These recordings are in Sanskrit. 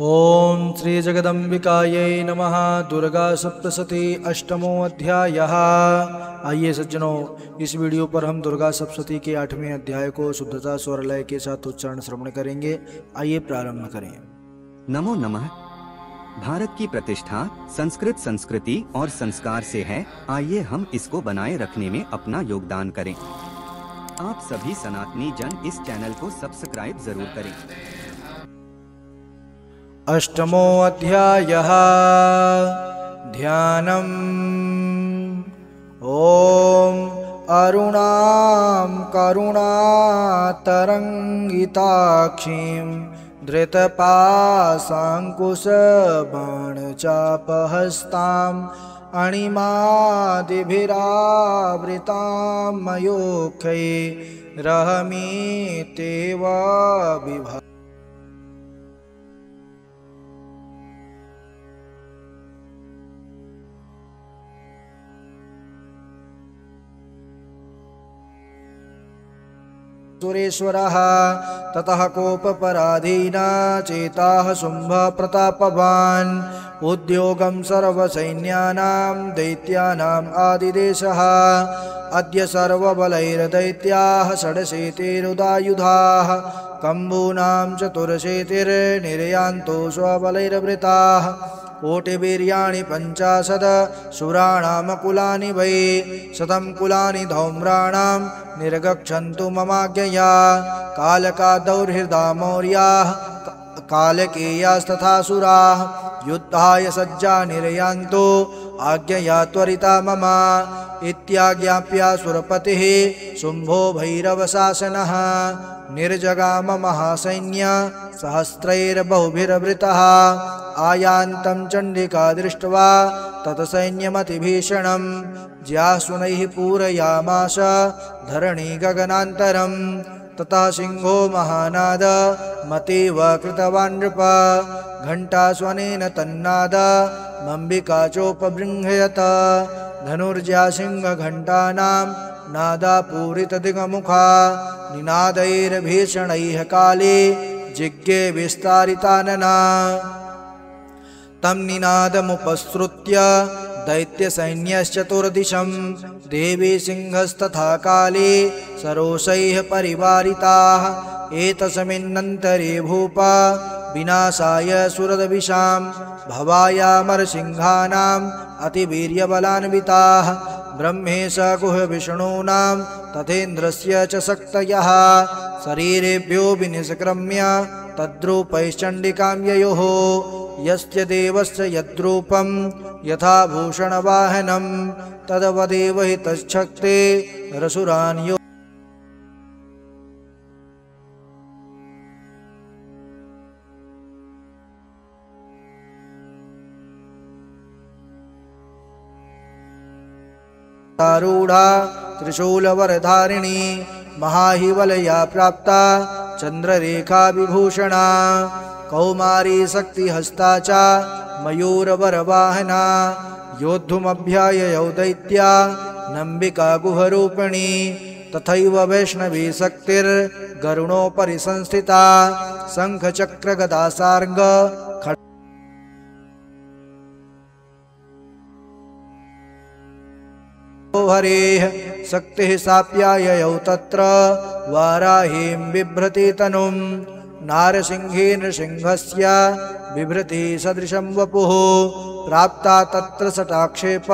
ओम श्री जगदम्बिकायै नमः। दुर्गा सप्तशती अष्टमो अध्यायः। आइए सज्जनों, इस वीडियो पर हम दुर्गा सप्तशती के 8वें अध्याय को शुद्धता स्वर लय के साथ उच्चारण श्रवण करेंगे। आइए प्रारंभ करें। नमो नमः। भारत की प्रतिष्ठा संस्कृत संस्कृति और संस्कार से है। आइए हम इसको बनाए रखने में अपना योगदान करें। आप सभी सनातनी जन इस चैनल को सब्सक्राइब जरूर करें। अष्टमो अध्यायः। ध्यानम्। ओम अरुणां करुणातरङ्गिताक्षीं धृतपाशाङ्कुशबाणचापहस्ताम् अणिमादिभिरावृतां मयूखैरहमीत्येव बिभा। सुरेश्वरः ततः कोपपराधीना चेताः शुम्भ प्रतापवान् उद्योगं सर्वसैन्यानां दैत्यानाम् आदिदेशः अद्य सर्वबलैर्दैत्याः षडशीतिरुदायुधाः कम्बूनां चतुरशीतिर्निर्यान्तो स्वबलैर्वृताः कोटिवीर्याणि 50 शूराणामकुलानि वै 100 कुलानि धौम्राणां निर्गच्छन्तु ममाज्ञया कालकादौर्हृदा मौर्याः कालकेयास्तथा सुराः युद्धाय सज्जा निर्यान्तो आज्ञया त्वरिता मम इत्याज्ञाप्यासुरपतिः शुम्भो भैरवशासनः निर्जगाम महासैन्य सहस्रैर्बहुभिर्वृतः आयान्तं चण्डिका दृष्ट्वा तत्सैन्यमतिभीषणं ज्याशुनैः पूरयामास धरणी गगनान्तरं ततः सिंहो महानाद मतीव कृतवान् नृप घण्टास्वनेन तन्नाद मम्बिका चोपबृंहयत धनुर्ज्या सिंहघण्टानां नादापूरितदिगमुखा निनादैर्भीषणैः काले जिज्ञे विस्तारितानना तं निनादमुपसृत्य दैत्यसैन्यश्चतुर्दिशं देवी सिंहस्तथा काले सरोषैः परिवारिताः एतस्मिन्नन्तरे भूप विनाशाय सुरद्विषां भवायामरसिंहानाम् अतिवीर्यबलान्विताः ब्रह्मेश गुहविष्णूनां तथेन्द्रस्य च शक्तयः शरीरेभ्यो विनिष्क्रम्य तद्रूपैश्चण्डिकां ययोः यस्य देवस्य यद्रूपं यथा भूषणवाहनं तदवदेव हि तच्छक्ते रसुरान्यो आरूढ़ा त्रिशूलवरधारिणी महाहिवलया प्राप्ता चंद्ररेखा विभूषणा कौमारी शक्तिहस्ता च मयूरवरवाहना योद्धुमभ्याययौ दैत्या नम्बिका गुहरूपिणी तथैव वैष्णवी शक्तिर्गरुणोपरि संस्थिता शंखचक्रगदासार्ग हरेः शक्तिः साप्याययौ तत्र वाराहीं बिभ्रति तनुं नारसिंहेन सिंहस्य बिभ्रति सदृशं वपुः प्राप्ता तत्र सटाक्षेप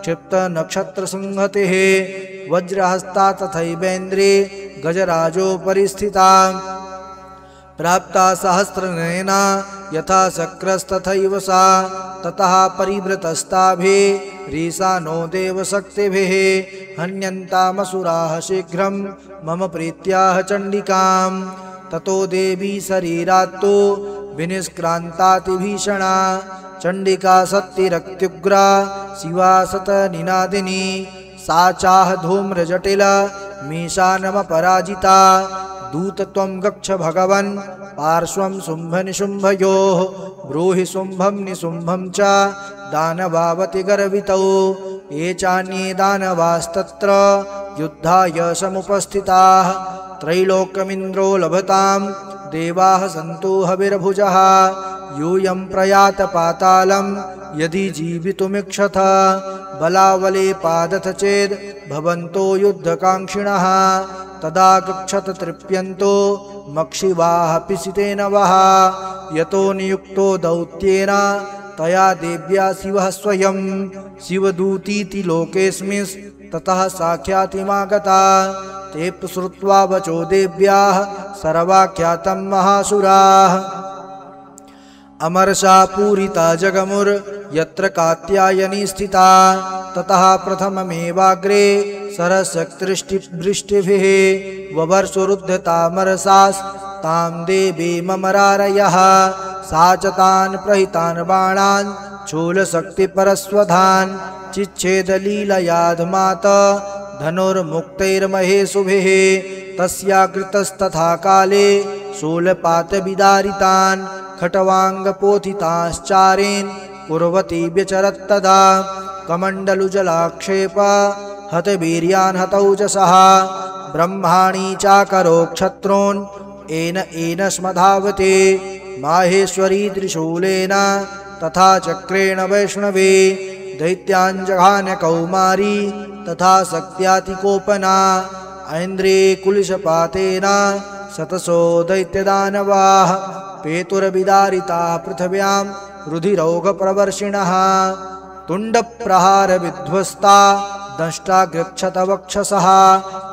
क्षिप्त नक्षत्रसंहतिः वज्रहस्ता तथैवेन्द्री गजराजोपरि स्थिता प्राप्ता सहस्रनयना यथा शक्रस्तथैव सा ततः परिवृतस्ताभिरीशानो देवशक्तिभिः हन्यन्तामसुराः शीघ्रं मम प्रीत्याः चण्डिकां ततो देवी शरीरात्तु विनिष्क्रान्तातिभीषणा चण्डिका सत्तिरत्युग्रा शिवा सतनिनादिनी सा चाह धूम्रजटिल मीशानमपराजिता दूतत्वं गच्छ भगवन् पार्श्वं शुम्भनिशुम्भयोः ब्रूहि शुम्भं निशुम्भं च दानवावति गर्वितौ ये चान्ये दानवास्तत्र युद्धाय समुपस्थिताः त्रैलोक्यमिन्द्रो लभतां देवाः सन्तु हविर्भुजः यूयं प्रयात पातालं यदि जीवितुमिच्छथ बलावले पादथ चेद् भवन्तो युद्धकाङ्क्षिणः तदा गच्छत तृप्यन्तो मक्षिवाः पिसितेन वः यतो नियुक्तो दौत्येन तया देव्या शिवः स्वयं शिवदूतीति लोकेऽस्मिन् ततः साख्यातिमागता ते श्रुत्वा वचो देव्याः सर्वाख्यातं महासुराः अमरसा पूरिता जगमुर यत्र कात्यायनी स्थिता ततः प्रथममेवाग्रे सरसक्तृष्टिवृष्टिभिः ववर्षुरुद्धतामरसास्तां देवीममरारयः सा च तान् प्रहितान् बाणान् शूलशक्तिपरस्वधान् चिच्छेदलीलयाधमात धनुर्मुक्तैर्महेशुभिः तस्याकृतस्तथा काले शूलपातविदारितान् खट्वाङ्गपोथिताश्चारेन् कुर्वती व्यचरत्तदा कमण्डलुजलाक्षेप हतवीर्यान् हतौजसः ब्रह्माणि चाकरो क्षत्रोन् येन स्मधावते माहेश्वरी त्रिशूलेन तथा चक्रेण वैष्णवे दैत्याञ्जघान कौमारी तथा शक्त्यातिकोपना ऐन्द्रे कुलिशपातेन शतसो दैत्यदानवाः पेतुरविदारिताः पृथिव्यां रुधिरौघप्रवर्षिणः तुण्डप्रहारविध्वस्ता दंष्टागृक्षतवक्षसः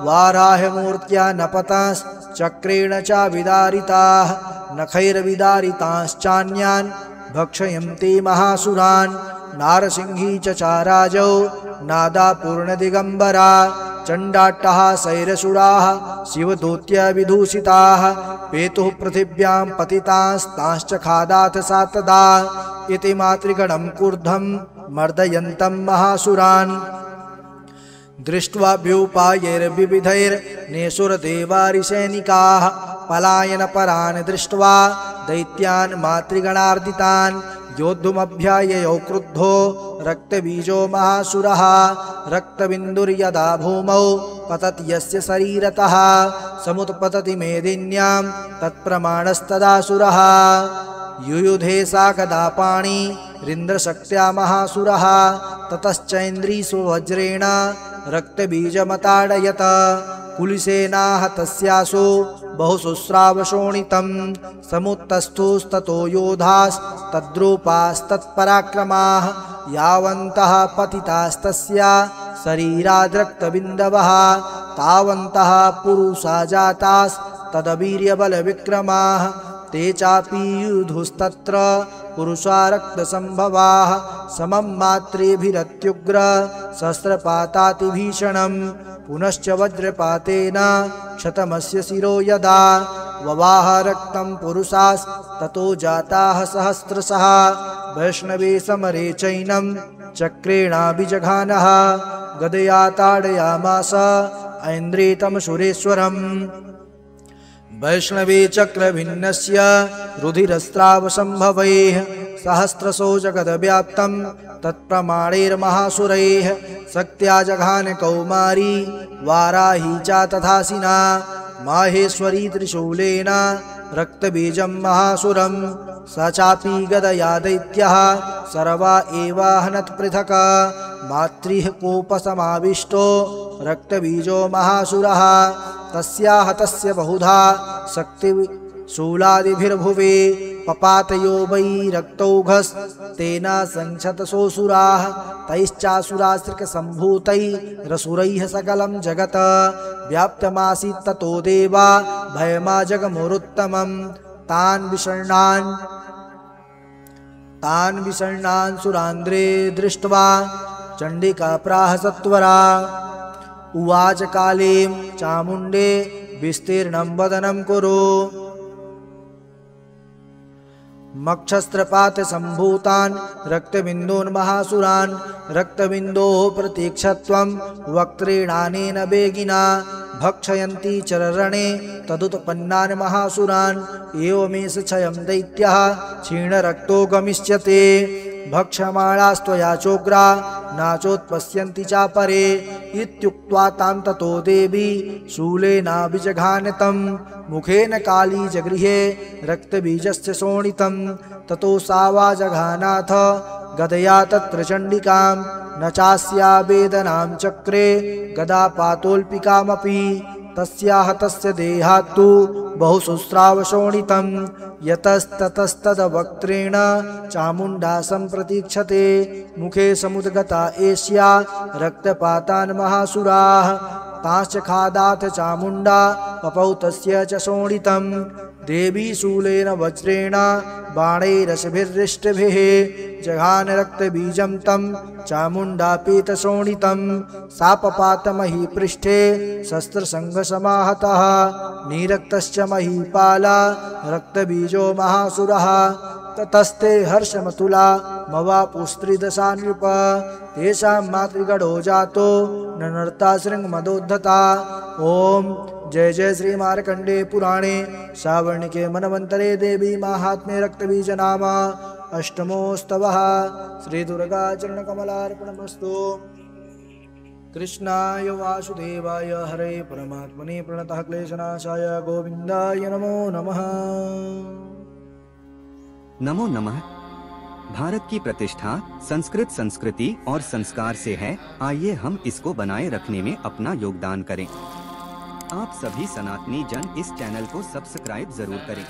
वाराहमूर्त्या नपतश्चक्रेण च विदारिताः नखैर्विदारिताश्चान्यान् भक्षयन्ति महासुरान् नारसिंही च चाराजौ नादापूर्णदिगम्बरा चण्डाट्टः सैरसुराः शिवदूत्याविदूषिताः पेतुः पृथिव्यां पतितास्तांश्च खादाथ सा तदा इति मातृगणं क्रुद्धं मर्दयन्तं महासुरान् दृष्ट्वा व्यूपायैर्विविधैर्नेसुरदेवारिसैनिकाः पलायनपरान् दृष्ट्वा दैत्यान् मातृगणार्दितान् योद्धुमभ्याययौ क्रुद्धो रक्तबीजो महासुरः रक्तबिन्दुर्यदा भूमौ पतति यस्य शरीरतः समुत्पतति मेदिन्यां तत्प्रमाणस्तदासुरः युयुधे सा गदा पाणिरिन्द्रशक्त्या महासुरः ततश्चैन्द्री स्ववज्रेण रक्तबीजमताडयत कुलिसेनाः तस्यासु बहुशुश्रावशोणितं समुत्तस्थुस्ततो योधास्तद्रूपास्तत्पराक्रमाः यावन्तः पतितास्तस्या शरीराद्रक्तबिन्दवः तावन्तः पुरुषा जातास्तदवीर्यबलविक्रमाः ते चापि युधुस्तत्र पुरुषा रक्तसम्भवाः समं मात्रेभिरत्युग्र शस्त्रपातातिभीषणं पुनश्च वज्रपातेन क्षतमस्य शिरो यदा ववाह रक्तं पुरुषास्ततो जाताः सहस्रशः वैष्णवे समरे चैनं चक्रेणाभिजघानः गदया ताडयामास ऐन्द्रे तं सुरेश्वरम् वैष्णवे चक्रभिन्नस्य रुधिरस्रावसम्भवैः सहस्रशो जगद्व्याप्तं तत्प्रमाणैर्महासुरैः शक्त्या जघान कौमारी वाराही च तथासिना माहेश्वरी त्रिशूलेन रक्तबीजं महासुरं स चापि गदया दैत्यः सर्वा एवाहनत् पृथक् मातृः कोपसमाविष्टो रक्तबीजो महासुरः तस्या हतस्य बहुधा शक्तिशूलादिभिर्भुवे पपातयो वै रक्तौघस्तेन संक्षतसोऽसुराः तैश्चासुराश्रिकसम्भूतैरसुरैः सकलं जगत् व्याप्तमासीत् ततो देवा भयमा जगमुरुत्तमं तान् विषण्णान् सुरान्द्रे दृष्ट्वा चण्डिका प्राह सत्वरा उवाच कालीं चामुण्डे विस्तीर्णं वदनं कुरु मक्षस्त्रपातसम्भूतान् रक्तबिन्दून्महासुरान् रक्तबिन्दोः प्रतीक्षत्वं वक्त्रेणानेन वेगिना भक्षयन्ति चररणे तदुत्पन्नान् महासुरान् एवमेष क्षयं दैत्यः क्षीणरक्तो गमिष्यते भक्षमाणास्त्वया चोग्रा नाचोत्पश्यन्ति चापरे इत्युक्त्वा तां ततो देवी शूलेनाभिजघान तं मुखेन काली जगृहे रक्तबीजस्य शोणितं ततो सा वा जघानाथ गदया तत्र चण्डिकां न चास्या वेदनां चक्रे गदापातोल्पिकामपि तस्याः तस्य देहात्तु बहुशुस्रावशोणितं यतस्ततस्तद्वक्त्रेण चामुण्डा सम्प्रतीक्षते मुखे समुद्गता एष्या रक्तपातान् महासुराः ताश्च खादाथ चामुण्डा पपौ तस्य च शोणितं देवी शूलेन वज्रेण बाणैरशभिर्रिष्टभिः जघान रक्तबीजं तं चामुण्डा पीतशोणितं सापपात महीपृष्ठे शस्त्रसङ्घसमाहतः निरक्तश्च महीपाला रक्तबीजो महासुरः ततस्ते हर्षमतुला मवापुस्त्रिदशा नृप तेषां मातृगणो जातो ननर्ता शृङ्गमदोद्धता। ओम जय जय श्री मार्कंडे पुराणे सावर्णिके मनवंतरे देवी महात्म्ये रक्तबीज नाम अष्टमोस्तवः। श्री दुर्गा चरण कमलार्पणमस्तु। कृष्णाय वासुदेवाय हरे परमात्मने प्रणतः क्लेशनाशाय गोविंदाय नमो नमः। नमो नमः। भारत की प्रतिष्ठा संस्कृत संस्कृति और संस्कार से है। आइए हम इसको बनाए रखने में अपना योगदान करें। आप सभी सनातनी जन इस चैनल को सब्सक्राइब जरूर करें।